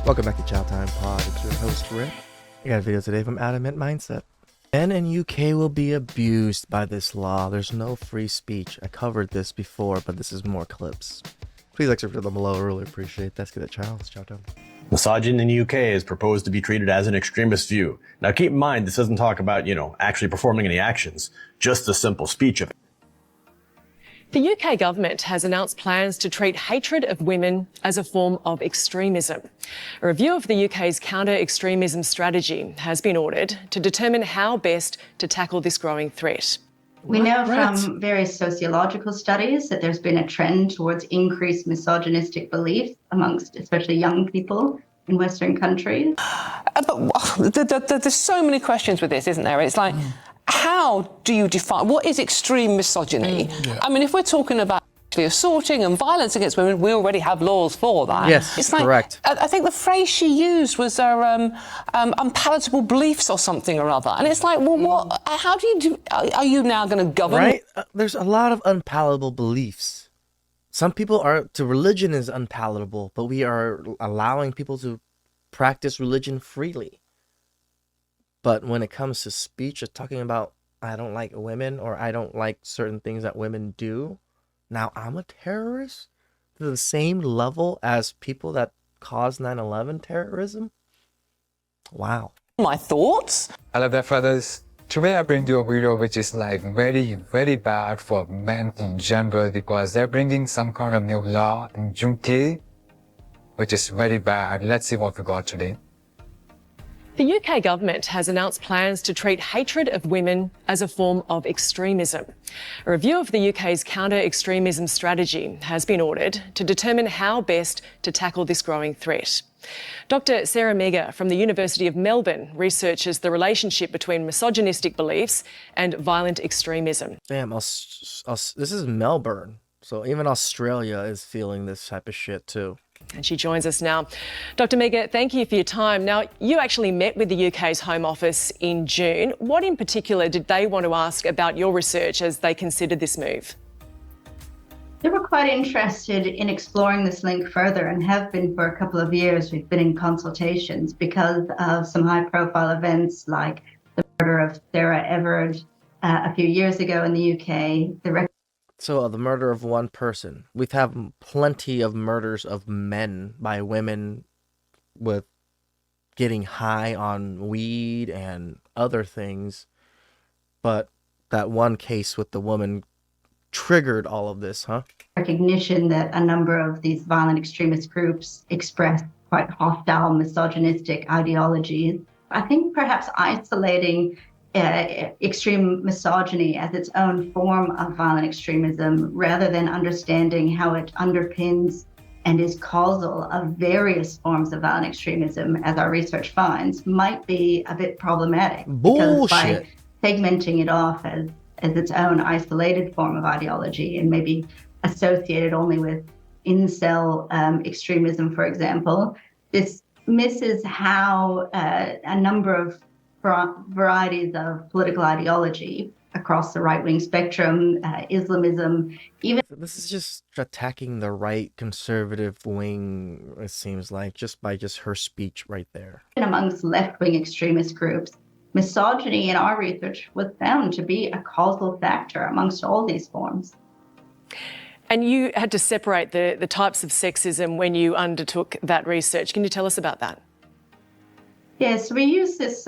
Welcome back to TheChowTimePod. It's your host, Rick. I got a video today from Adamant Mindset. Men in UK will be abused by this law. There's no free speech. I covered this before, but this is more clips. Please like subscribe below. I really appreciate that. Let's get a chow. Let's chow down. Misogyny in the UK is proposed to be treated as an extremist view. Now keep in mind, this doesn't talk about, actually performing any actions, just the simple speech of it. The UK government has announced plans to treat hatred of women as a form of extremism. A review of the UK's counter-extremism strategy has been ordered to determine how best to tackle this growing threat. We know from various sociological studies that there's been a trend towards increased misogynistic beliefs amongst especially young people in Western countries. But there's so many questions with this, isn't there? It's like, how do you define, what is extreme misogyny? I mean, if we're talking about actually assaulting and violence against women, we already have laws for that. Yes, it's like, correct. I think the phrase she used was unpalatable beliefs or something or other. And it's like, well, what? How do you do? Are you now going to govern? Right? There's a lot of unpalatable beliefs. Some people religion is unpalatable, but we are allowing people to practice religion freely. But when it comes to speech, just talking about, I don't like women or I don't like certain things that women do, now I'm a terrorist to the same level as people that caused 9/11 terrorism? Wow. My thoughts? Hello there, brothers. Today I bring you a video which is like very, very bad for men in general because they're bringing some kind of new law in UK, which is very bad. Let's see what we got today. The UK government has announced plans to treat hatred of women as a form of extremism. A review of the UK's counter-extremism strategy has been ordered to determine how best to tackle this growing threat. Dr. Sarah Mega from the University of Melbourne researches the relationship between misogynistic beliefs and violent extremism. Damn, this is Melbourne. So even Australia is feeling this type of shit too. And she joins us now. Dr. Mega, thank you for your time. Now, you actually met with the UK's Home Office in June. What in particular did they want to ask about your research as they considered this move? They were quite interested in exploring this link further and have been for a couple of years. We've been in consultations because of some high-profile events like the murder of Sarah Everard a few years ago in the UK, So the murder of one person. We've had plenty of murders of men by women with getting high on weed and other things. But that one case with the woman triggered all of this, huh? recognition that a number of these violent extremist groups express quite hostile, misogynistic ideologies. I think perhaps isolating extreme misogyny as its own form of violent extremism, rather than understanding how it underpins and is causal of various forms of violent extremism, as our research finds, might be a bit problematic. Bullshit. Because by segmenting it off as its own isolated form of ideology and maybe associated only with incel extremism, for example, this misses how a number of varieties of political ideology across the right-wing spectrum, Islamism, even... This is just attacking the right conservative wing, it seems like, just by her speech right there. amongst left-wing extremist groups, misogyny in our research was found to be a causal factor amongst all these forms. And you had to separate the types of sexism when you undertook that research. Can you tell us about that? Yes, we use this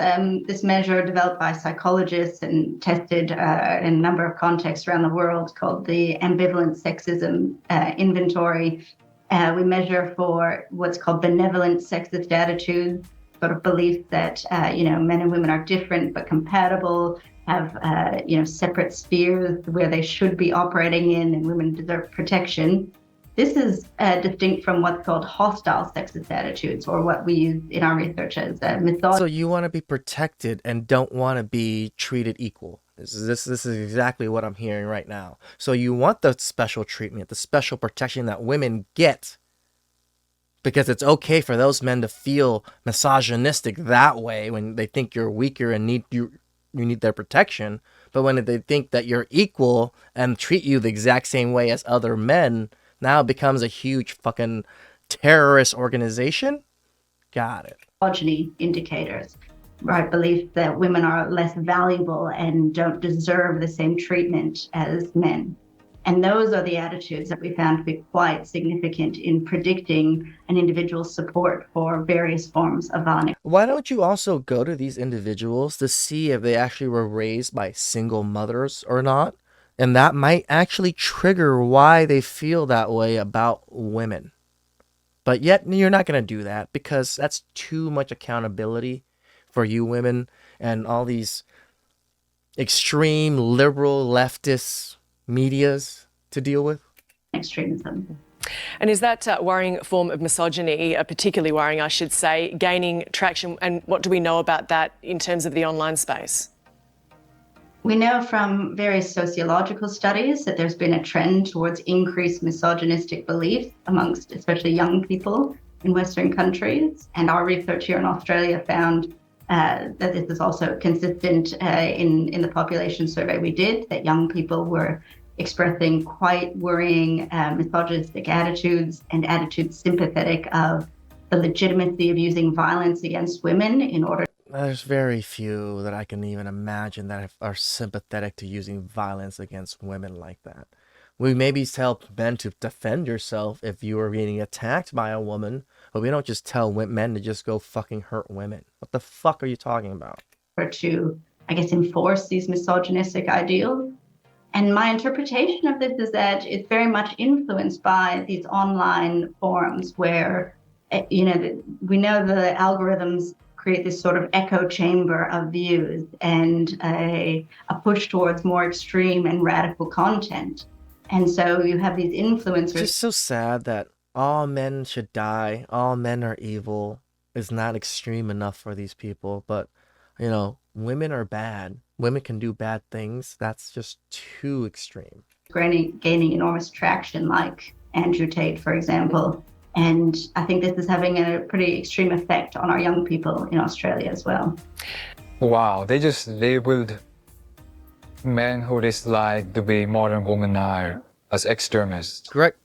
measure developed by psychologists and tested in a number of contexts around the world called the Ambivalent Sexism Inventory. We measure for what's called benevolent sexist attitudes, sort of belief that men and women are different but compatible, have separate spheres where they should be operating in, and women deserve protection. This is distinct from what's called hostile sexist attitudes, or what we use in our research as misogyny. So you want to be protected and don't want to be treated equal. This is exactly what I'm hearing right now. So you want the special treatment, the special protection that women get, because it's okay for those men to feel misogynistic that way when they think you're weaker and you need their protection. But when they think that you're equal and treat you the exact same way as other men, now it becomes a huge fucking terrorist organization. Got it. Misogyny indicators, right? Belief that women are less valuable and don't deserve the same treatment as men. And those are the attitudes that we found to be quite significant in predicting an individual's support for various forms of violence. Why don't you also go to these individuals to see if they actually were raised by single mothers or not? And that might actually trigger why they feel that way about women. But yet you're not going to do that because that's too much accountability for you women and all these extreme liberal leftist medias to deal with. Extremism. And is that worrying form of misogyny, particularly worrying, I should say, gaining traction? And what do we know about that in terms of the online space? We know from various sociological studies that there's been a trend towards increased misogynistic beliefs amongst especially young people in Western countries. And our research here in Australia found that this is also consistent in the population survey we did, that young people were expressing quite worrying misogynistic attitudes and attitudes sympathetic of the legitimacy of using violence against women in order. There's very few that I can even imagine that are sympathetic to using violence against women like that. We maybe tell men to defend yourself if you are being attacked by a woman, but we don't just tell men to just go fucking hurt women. What the fuck are you talking about? To, I guess, enforce these misogynistic ideals. And my interpretation of this is that it's very much influenced by these online forums where, we know the algorithms create this sort of echo chamber of views and a push towards more extreme and radical content. And so you have these influencers. It's just so sad that all men should die, all men are evil is not extreme enough for these people. But, women are bad. Women can do bad things. That's just too extreme. Gaining enormous traction, like Andrew Tate, for example. And I think this is having a pretty extreme effect on our young people in Australia as well. Wow, they just labeled men who dislike the way modern women are as extremists. Correct.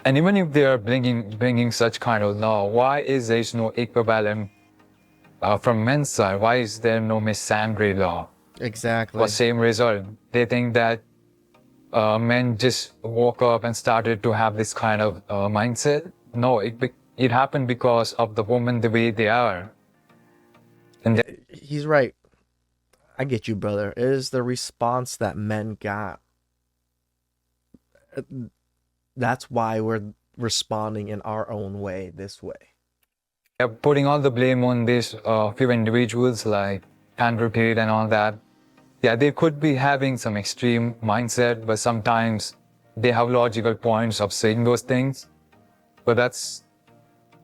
And even if they are bringing such kind of law, why is there no equivalent from men's side? Why is there no misandry law? Exactly. For same result. They think that men just woke up and started to have this kind of mindset. No, it happened because of the women the way they are. And he's right. I get you, brother. It is the response that men got. That's why we're responding in our own way, this way. Putting all the blame on these few individuals like Andrew Tate and all that. Yeah, they could be having some extreme mindset, but sometimes they have logical points of saying those things. But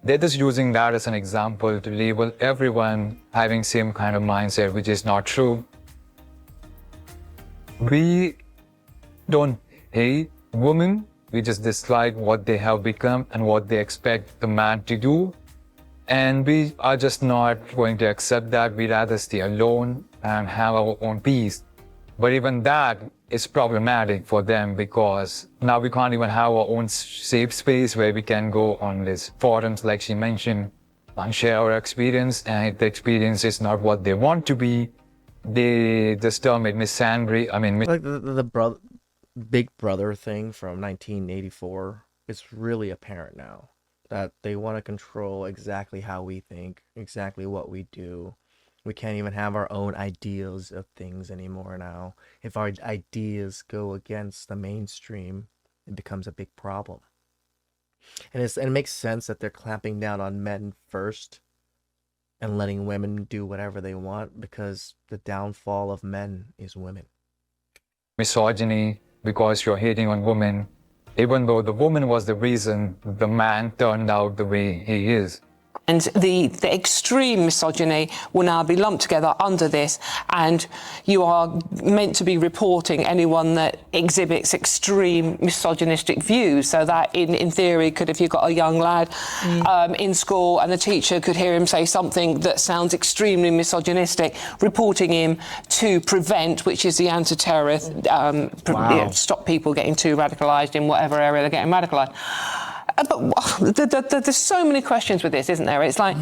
they're just using that as an example to label everyone having same kind of mindset, which is not true. We don't hate women, we just dislike what they have become and what they expect the man to do. And we are just not going to accept that. We'd rather stay alone and have our own peace. But even that is problematic for them because now we can't even have our own safe space where we can go on these forums like she mentioned and share our experience. And if the experience is not what they want to be, they just term it misandry. Like the Big Brother thing from 1984 is really apparent now. That they want to control exactly how we think, exactly what we do. We can't even have our own ideas of things anymore now. If our ideas go against the mainstream, it becomes a big problem. And it makes sense that they're clamping down on men first and letting women do whatever they want because the downfall of men is women. Misogyny because you're hating on women, even though the woman was the reason the man turned out the way he is. And the extreme misogyny will now be lumped together under this, and you are meant to be reporting anyone that exhibits extreme misogynistic views. So that, in theory, if you've got a young lad in school and the teacher could hear him say something that sounds extremely misogynistic, reporting him to PREVENT, which is the anti-terrorist, stop people getting too radicalised in whatever area they're getting radicalised. There's so many questions with this, isn't there? It's like,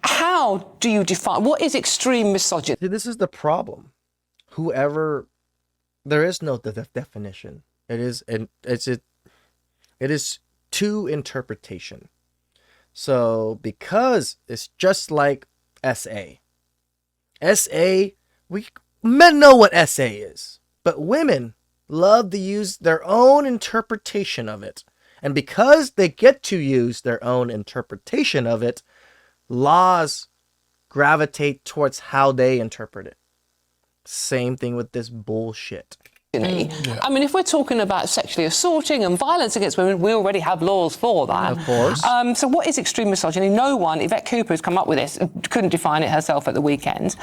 how do you define what is extreme misogyny? See, this is the problem. There is no definition. It is to interpretation. So because it's just like SA, men know what SA is, but women love to use their own interpretation of it. And because they get to use their own interpretation of it, laws gravitate towards how they interpret it. Same thing with this bullshit. I mean, if we're talking about sexually assaulting and violence against women, we already have laws for that. Of course. So what is extreme misogyny? No one, Yvette Cooper has come up with this, couldn't define it herself at the weekend.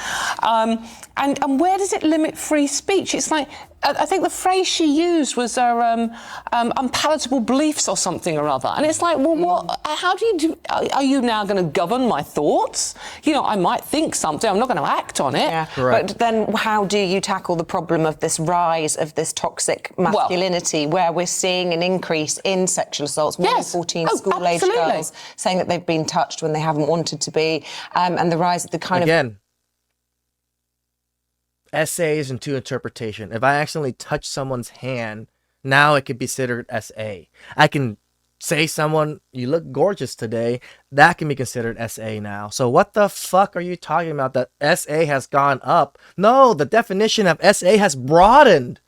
And where does it limit free speech? It's like, I think the phrase she used was unpalatable beliefs or something or other. And it's like, well, what? How do you do? Are you now going to govern my thoughts? You know, I might think something, I'm not going to act on it. Yeah. Correct. But then how do you tackle the problem of this rise of this toxic masculinity where we're seeing an increase in sexual assaults? 1 in 14 school-aged girls saying that they've been touched when they haven't wanted to be, and the rise of the kind Again, essays into interpretation. If I accidentally touch someone's hand, now it could be considered SA. I can say someone, you look gorgeous today, that can be considered SA now. So what the fuck are you talking about that SA has gone up? No, the definition of SA has broadened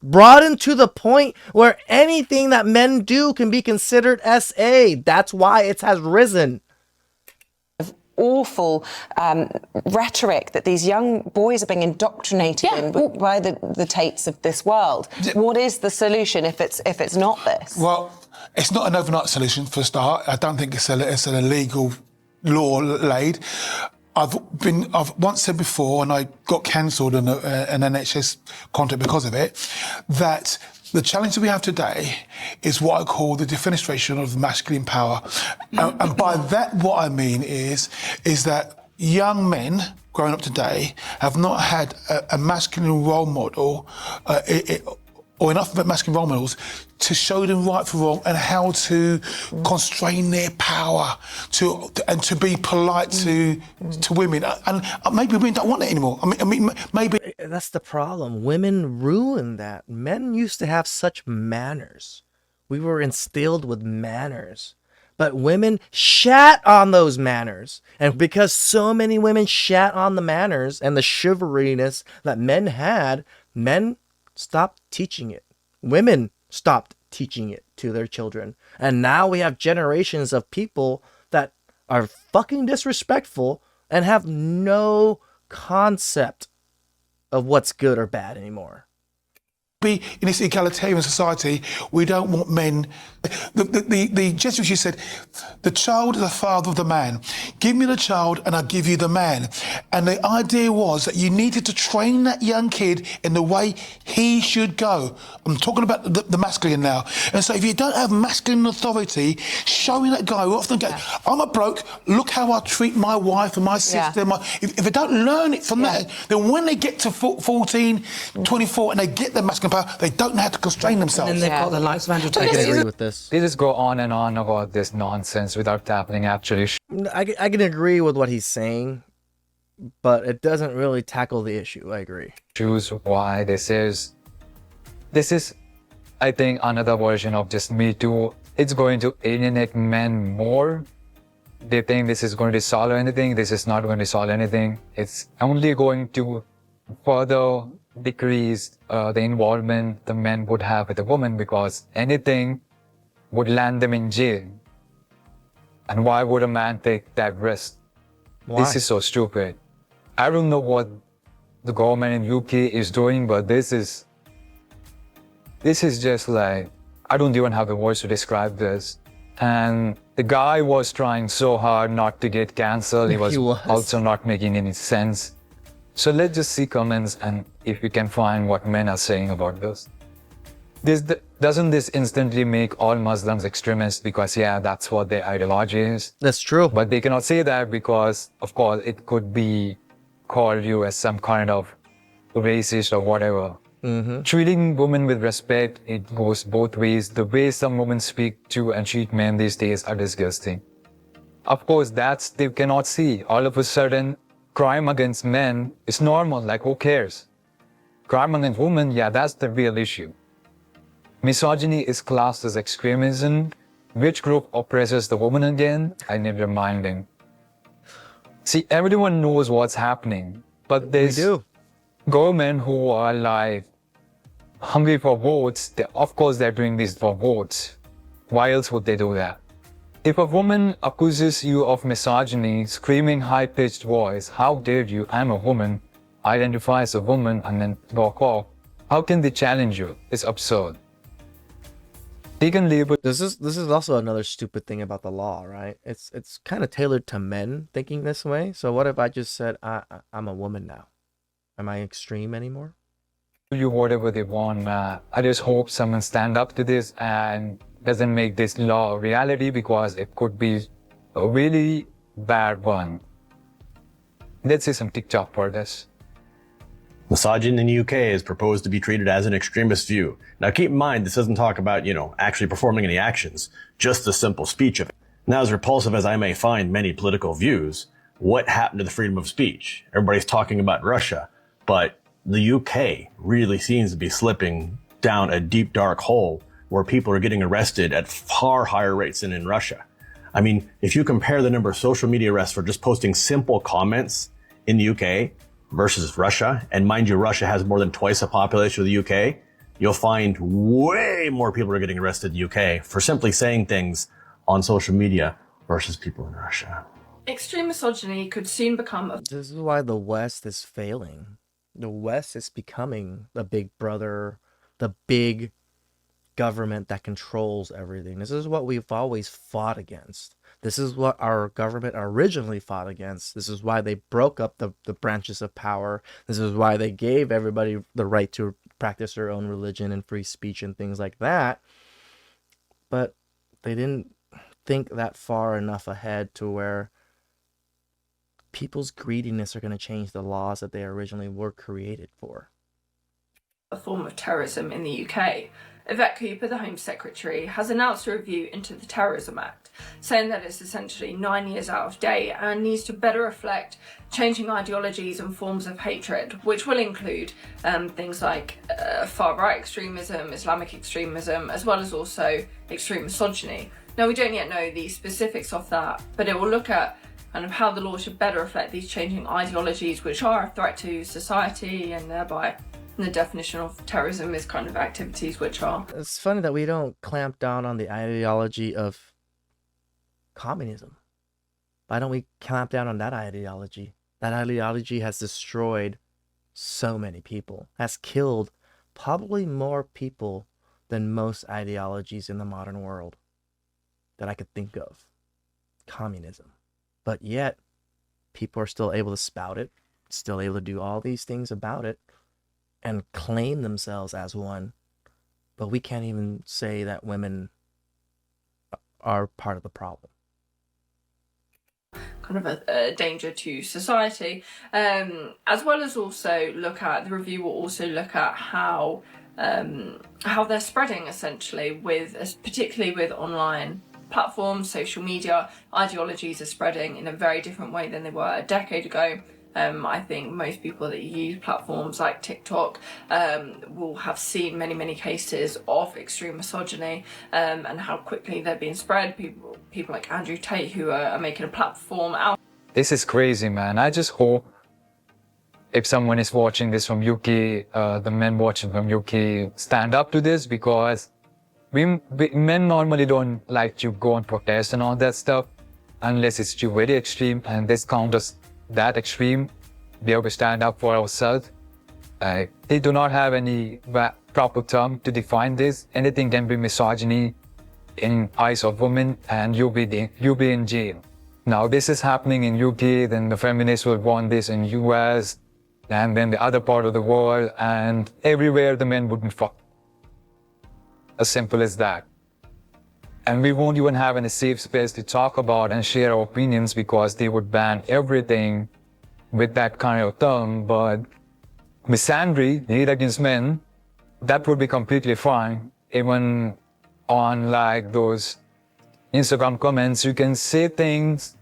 to the point where anything that men do can be considered SA. That's why it has risen. awful rhetoric that these young boys are being indoctrinated in by the Tates of this world. What is the solution if it's not this? Well, it's not an overnight solution for a start. I don't think it's a legal law laid. I've once said before, and I got cancelled in an NHS contract because of it, that the challenge that we have today is what I call the defenestration of masculine power. And by that, what I mean is that young men growing up today have not had a masculine role model, or enough masculine role models to show them right from wrong and how to constrain their power and to be polite to women. And maybe women don't want that anymore. I mean, maybe that's the problem. Women ruin that. Men used to have such manners. We were instilled with manners. But women shat on those manners. And because so many women shat on the manners and the chivalryness that men had, men stopped teaching it. Women stopped teaching it to their children. And now we have generations of people that are fucking disrespectful and have no concept of what's good or bad anymore. In this egalitarian society, we don't want men. The Jesuit, she said, the child is the father of the man. Give me the child and I'll give you the man. And the idea was that you needed to train that young kid in the way he should go. I'm talking about the masculine now. And so if you don't have masculine authority, showing that guy who often goes, I'm a bloke, look how I treat my wife and my sister. If they don't learn it from that, then when they get to 14, 24 and they get their masculine power, they don't know how to constrain themselves. And then they've got the likes of Andrew Tate. I can agree with this. They just go on and on about this nonsense without tackling actually. I can agree with what he's saying, but it doesn't really tackle the issue. I agree. Choose why this is, I think, another version of just Me Too. It's going to alienate men more. They think this is going to solve anything. This is not going to solve anything. It's only going to further decrease the involvement the men would have with the woman, because anything would land them in jail. And why would a man take that risk? Why? This is so stupid. I don't know what the government in UK is doing, but this is just like, I don't even have the words to describe this. And the guy was trying so hard not to get cancelled. He was also not making any sense. So let's just see comments and if we can find what men are saying about this. Doesn't this instantly make all Muslims extremists? Because that's what their ideology is. That's true. But they cannot say that because, of course, it could be called you as some kind of racist or whatever. Treating women with respect, it goes both ways. The way some women speak to and treat men these days are disgusting. Of course, they cannot see. All of a sudden, crime against men is normal, like who cares? Crime against women, yeah, that's the real issue. Misogyny is classed as extremism. Which group oppresses the woman again? I need reminding. See, everyone knows what's happening, but there's government who are like hungry for votes. Of course, they're doing this for votes. Why else would they do that? If a woman accuses you of misogyny, screaming high-pitched voice, how dare you, I'm a woman, identify as a woman, and then walk off, how can they challenge you? It's absurd. They can label. This is also another stupid thing about the law, right? It's kind of tailored to men thinking this way. So what if I just said I'm a woman now? Am I extreme anymore? You whatever they want. I just hope someone stand up to this and doesn't make this law a reality, because it could be a really bad one. Let's see some TikTok for this. Misogyny in the UK is proposed to be treated as an extremist view. Now keep in mind, this doesn't talk about, actually performing any actions, just the simple speech of it. Now, as repulsive as I may find many political views, what happened to the freedom of speech? Everybody's talking about Russia, but the UK really seems to be slipping down a deep, dark hole where people are getting arrested at far higher rates than in Russia. I mean, if you compare the number of social media arrests for just posting simple comments in the UK versus Russia, and mind you, Russia has more than twice the population of the UK, you'll find way more people are getting arrested in the UK for simply saying things on social media versus people in Russia. Extreme misogyny could soon become a... This is why the West is failing. The West is becoming the big brother, the big government that controls everything. This is what we've always fought against. This is what our government originally fought against. This is why they broke up the branches of power. This is why they gave everybody the right to practice their own religion and free speech and things like that. But they didn't think that far enough ahead to where people's greediness are going to change the laws that they originally were created for. A form of terrorism in the UK. Yvette Cooper, the Home Secretary, has announced a review into the Terrorism Act, saying that it's essentially 9 years out of date and needs to better reflect changing ideologies and forms of hatred, which will include things like far-right extremism, Islamic extremism, as well as also extreme misogyny. Now, we don't yet know the specifics of that, but it will look at kind of how the law should better reflect these changing ideologies, which are a threat to society, and thereby the definition of terrorism is kind of activities which are... It's funny that we don't clamp down on the ideology of communism. Why don't we clamp down on that ideology? That ideology has destroyed so many people, has killed probably more people than most ideologies in the modern world that I could think of. Communism. But yet, people are still able to spout it, still able to do all these things about it, and claim themselves as one, but we can't even say that women are part of the problem. Kind of a danger to society, as well as also look at, the review will also look at how they're spreading essentially, particularly with online platforms, social media. Ideologies are spreading in a very different way than they were a decade ago. I think most people that use platforms like TikTok will have seen many cases of extreme misogyny and how quickly they're being spread. People like Andrew Tate, who are making a platform out. This is crazy, man. I just hope if someone is watching this from UK, the men watching from UK stand up to this, because men normally don't like to go and protest and all that stuff unless it's too very extreme, and this count as that extreme. Be able to stand up for ourselves. They do not have any proper term to define this. Anything can be misogyny in eyes of women, and you'll be in jail. Now this is happening in UK, then the feminists will want this in US, and then the other part of the world, and everywhere the men wouldn't fuck. As simple as that. And we won't even have any safe space to talk about and share our opinions, because they would ban everything with that kind of term. But misandry, hate against men, that would be completely fine. Even on like those Instagram comments, you can say things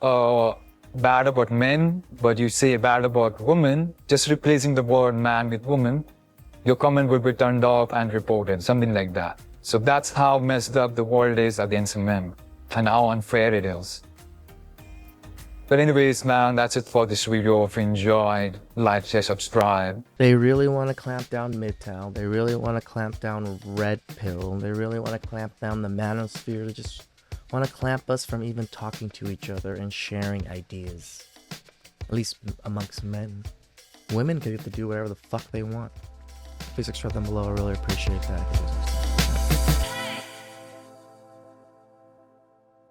bad about men, but you say bad about women, just replacing the word man with woman, your comment will be turned off and reported, something like that. So that's how messed up the world is against men and how unfair it is. But anyways, man, that's it for this video. If you enjoyed, like, share, subscribe. They really want to clamp down MGTOW. They really want to clamp down Red Pill. They really want to clamp down the manosphere. They just want to clamp us from even talking to each other and sharing ideas. At least amongst men. Women get to do whatever the fuck they want. Please subscribe down below. I really appreciate that.